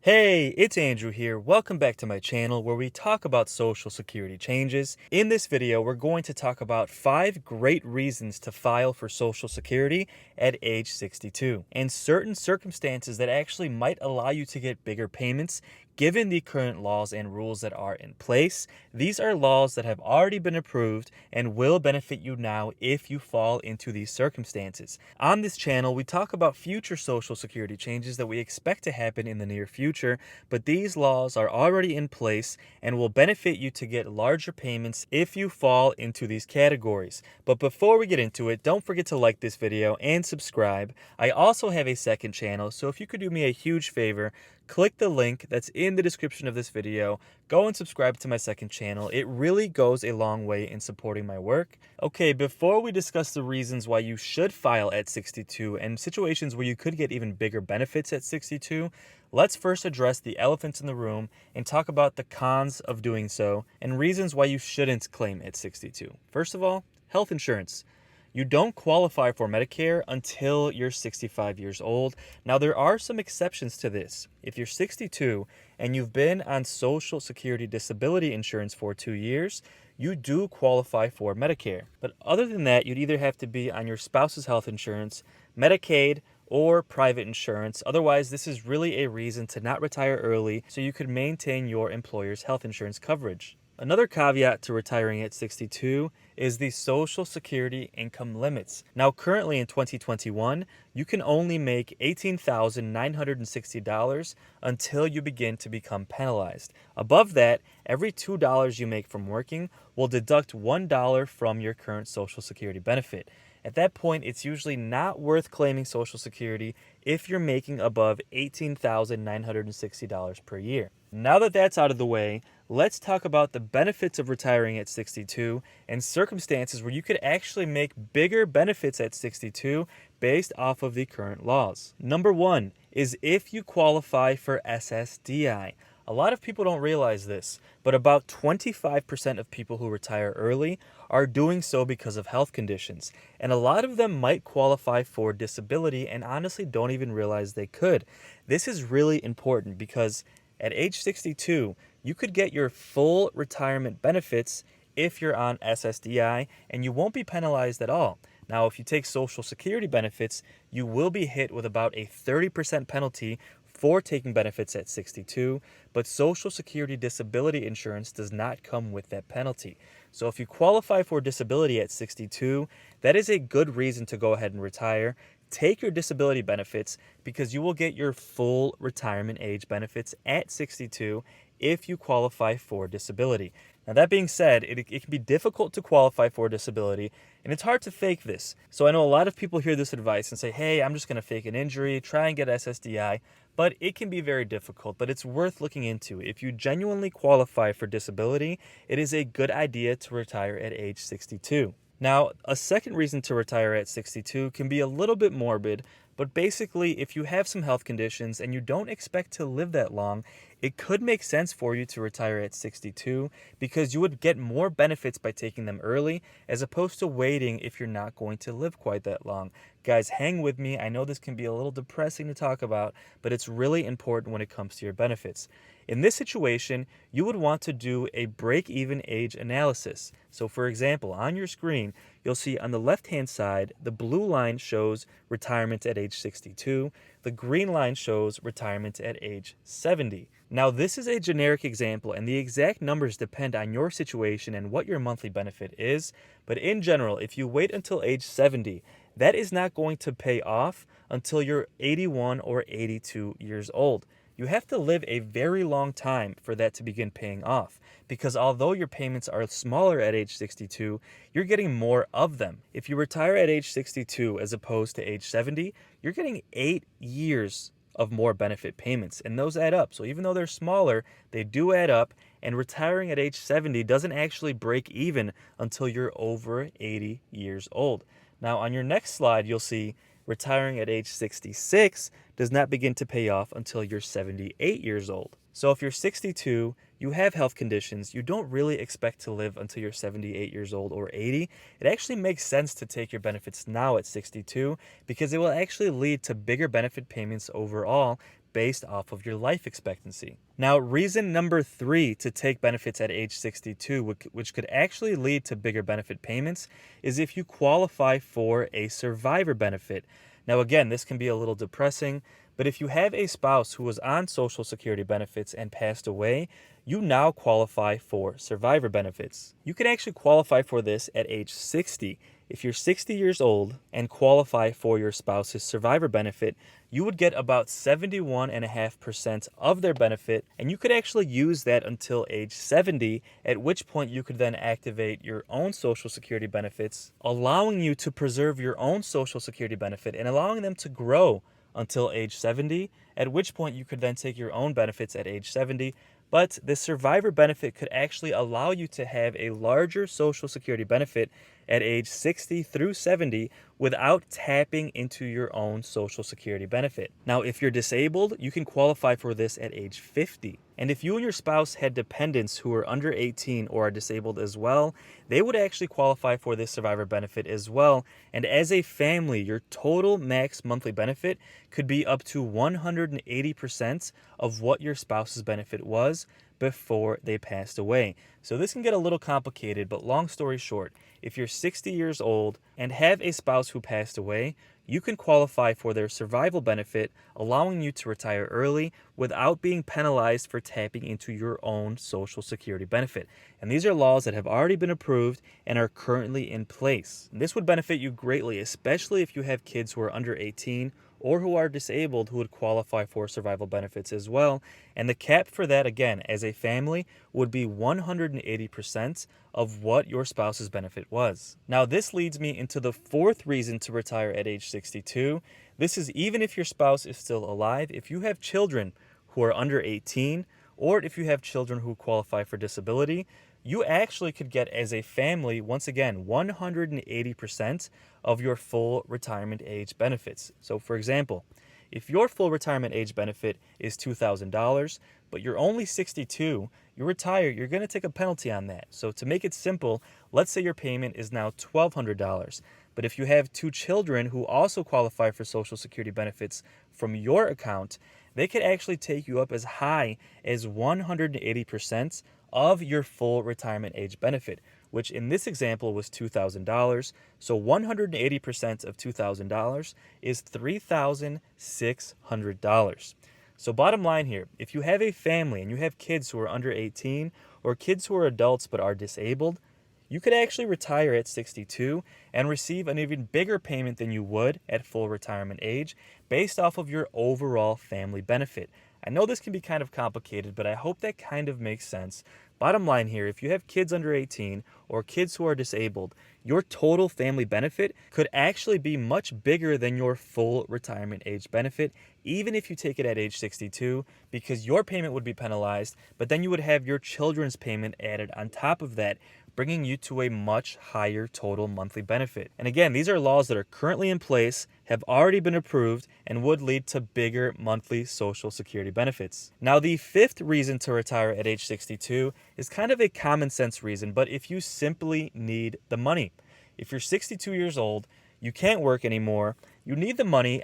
Hey, it's Andrew here. Welcome back to my channel where we talk about Social Security changes. In this video, we're going to talk about 5 great reasons to file for Social Security at age 62 and certain circumstances that actually might allow you to get bigger payments given the current laws and rules that are in place. These are laws that have already been approved and will benefit you now if you fall into these circumstances. On this channel, we talk about future Social Security changes that we expect to happen in the near future, but these laws are already in place and will benefit you to get larger payments if you fall into these categories. But before we get into it, don't forget to like this video and subscribe. I also have a second channel, so if you could do me a huge favor, click the link that's in the description of this video. Go and subscribe to my second channel. It really goes a long way in supporting my work. Okay, before we discuss the reasons why you should file at 62 and situations where you could get even bigger benefits at 62, let's first address the elephants in the room and talk about the cons of doing so and reasons why you shouldn't claim at 62. First of all, health insurance. You don't qualify for Medicare until you're 65 years old. Now, there are some exceptions to this. If you're 62 and you've been on Social Security disability insurance for 2 years, you do qualify for Medicare. But other than that, you'd either have to be on your spouse's health insurance, Medicaid, or private insurance. Otherwise, this is really a reason to not retire early so you could maintain your employer's health insurance coverage. Another caveat to retiring at 62 is the Social Security income limits. Now, currently in 2021, you can only make $18,960 until you begin to become penalized. Above that, every $2 you make from working will deduct $1 from your current Social Security benefit. At that point, it's usually not worth claiming Social Security if you're making above $18,960 per year. Now that that's out of the way, let's talk about the benefits of retiring at 62 and circumstances where you could actually make bigger benefits at 62 based off of the current laws. Number 1 is if you qualify for SSDI. A lot of people don't realize this, but about 25% of people who retire early are doing so because of health conditions. And a lot of them might qualify for disability and honestly don't even realize they could. This is really important because at age 62, you could get your full retirement benefits if you're on SSDI and you won't be penalized at all. Now, if you take Social Security benefits, you will be hit with about a 30% penalty for taking benefits at 62, but Social Security disability insurance does not come with that penalty. So if you qualify for disability at 62, that is a good reason to go ahead and retire. Take your disability benefits because you will get your full retirement age benefits at 62 if you qualify for disability. Now, that being said, it can be difficult to qualify for disability, and it's hard to fake this. So I know a lot of people hear this advice and say, hey, I'm just going to fake an injury, try and get SSDI, but it can be very difficult, but it's worth looking into. If you genuinely qualify for disability, it is a good idea to retire at age 62. Now, a second reason to retire at 62 can be a little bit morbid, but basically, if you have some health conditions and you don't expect to live that long, it could make sense for you to retire at 62 because you would get more benefits by taking them early as opposed to waiting if you're not going to live quite that long. Guys, hang with me. I know this can be a little depressing to talk about, but it's really important when it comes to your benefits. In this situation, you would want to do a break-even age analysis. So for example, on your screen, you'll see on the left-hand side, the blue line shows retirement at age 62. The green line shows retirement at age 70. Now, this is a generic example, and the exact numbers depend on your situation and what your monthly benefit is. But in general, if you wait until age 70, that is not going to pay off until you're 81 or 82 years old. You have to live a very long time for that to begin paying off, because although your payments are smaller at age 62, you're getting more of them. If you retire at age 62 as opposed to age 70, you're getting 8 years of more benefit payments, and those add up. So even though they're smaller, they do add up, and retiring at age 70 doesn't actually break even until you're over 80 years old. Now, on your next slide, you'll see retiring at age 66 does not begin to pay off until you're 78 years old. So if you're 62, you have health conditions, you don't really expect to live until you're 78 years old or 80, it actually makes sense to take your benefits now at 62 because it will actually lead to bigger benefit payments overall based off of your life expectancy. Now, reason number 3 to take benefits at age 62, which could actually lead to bigger benefit payments, is if you qualify for a survivor benefit. Now, again, this can be a little depressing, but if you have a spouse who was on Social Security benefits and passed away, you now qualify for survivor benefits. You can actually qualify for this at age 60. If you're 60 years old and qualify for your spouse's survivor benefit, you would get about 71.5% of their benefit, and you could actually use that until age 70, at which point you could then activate your own Social Security benefits, allowing you to preserve your own Social Security benefit and allowing them to grow until age 70, at which point you could then take your own benefits at age 70. But the survivor benefit could actually allow you to have a larger Social Security benefit at age 60 through 70 without tapping into your own Social Security benefit. Now, if you're disabled, you can qualify for this at age 50. And if you and your spouse had dependents who are under 18 or are disabled as well, they would actually qualify for this survivor benefit as well. And as a family, your total max monthly benefit could be up to 180% of what your spouse's benefit was before they passed away. So this can get a little complicated, but long story short, if you're 60 years old and have a spouse who passed away, you can qualify for their survival benefit, allowing you to retire early without being penalized for tapping into your own Social Security benefit. And these are laws that have already been approved and are currently in place. This would benefit you greatly, especially if you have kids who are under 18 or who are disabled who would qualify for survival benefits as well. And the cap for that, again, as a family, would be 180% of what your spouse's benefit was. Now, this leads me into the 4th reason to retire at age 62. This is even if your spouse is still alive, if you have children who are under 18, or if you have children who qualify for disability, you actually could get, as a family, once again, 180% of your full retirement age benefits. So, for example, if your full retirement age benefit is $2,000, but you're only 62, you retire, you're going to take a penalty on that. So to make it simple, let's say your payment is now $1,200. But if you have 2 children who also qualify for Social Security benefits from your account, they could actually take you up as high as 180% of your full retirement age benefit, which in this example was $2,000. So 180% of $2,000 is $3,600. So bottom line here, if you have a family and you have kids who are under 18 or kids who are adults but are disabled, you could actually retire at 62 and receive an even bigger payment than you would at full retirement age based off of your overall family benefit. I know this can be kind of complicated, but I hope that kind of makes sense. Bottom line here, if you have kids under 18 or kids who are disabled, your total family benefit could actually be much bigger than your full retirement age benefit, even if you take it at age 62, because your payment would be penalized, but then you would have your children's payment added on top of that, bringing you to a much higher total monthly benefit. And again, these are laws that are currently in place, have already been approved, and would lead to bigger monthly Social Security benefits. Now, the 5th reason to retire at age 62 is kind of a common sense reason, but if you simply need the money. If you're 62 years old, you can't work anymore, you need the money,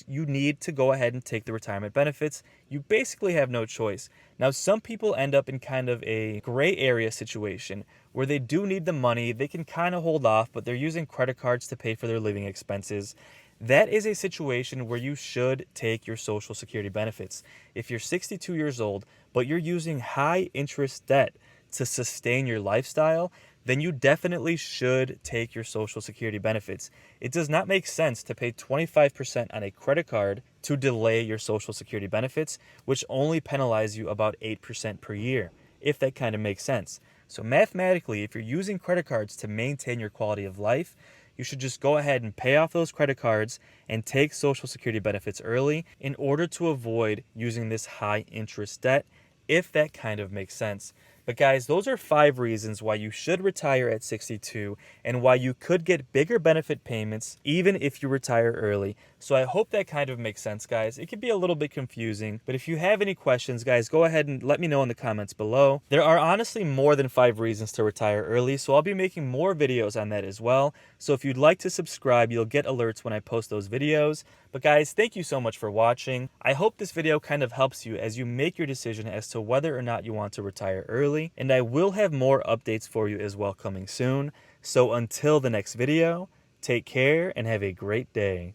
you need to go ahead and take the retirement benefits. You basically have no choice. Now, some people end up in kind of a gray area situation where they do need the money, they can kind of hold off, but they're using credit cards to pay for their living expenses. That is a situation where you should take your Social Security benefits. If you're 62 years old, but you're using high interest debt to sustain your lifestyle, then you definitely should take your Social Security benefits. It does not make sense to pay 25% on a credit card to delay your Social Security benefits, which only penalize you about 8% per year, if that kind of makes sense. So mathematically, if you're using credit cards to maintain your quality of life, you should just go ahead and pay off those credit cards and take Social Security benefits early in order to avoid using this high interest debt, if that kind of makes sense. But guys, those are 5 reasons why you should retire at 62 and why you could get bigger benefit payments even if you retire early. So I hope that kind of makes sense, guys. It can be a little bit confusing, but if you have any questions, guys, go ahead and let me know in the comments below. There are honestly more than 5 reasons to retire early, so I'll be making more videos on that as well. So if you'd like to subscribe, you'll get alerts when I post those videos. But guys, thank you so much for watching. I hope this video kind of helps you as you make your decision as to whether or not you want to retire early. And I will have more updates for you as well coming soon. So until the next video, take care and have a great day.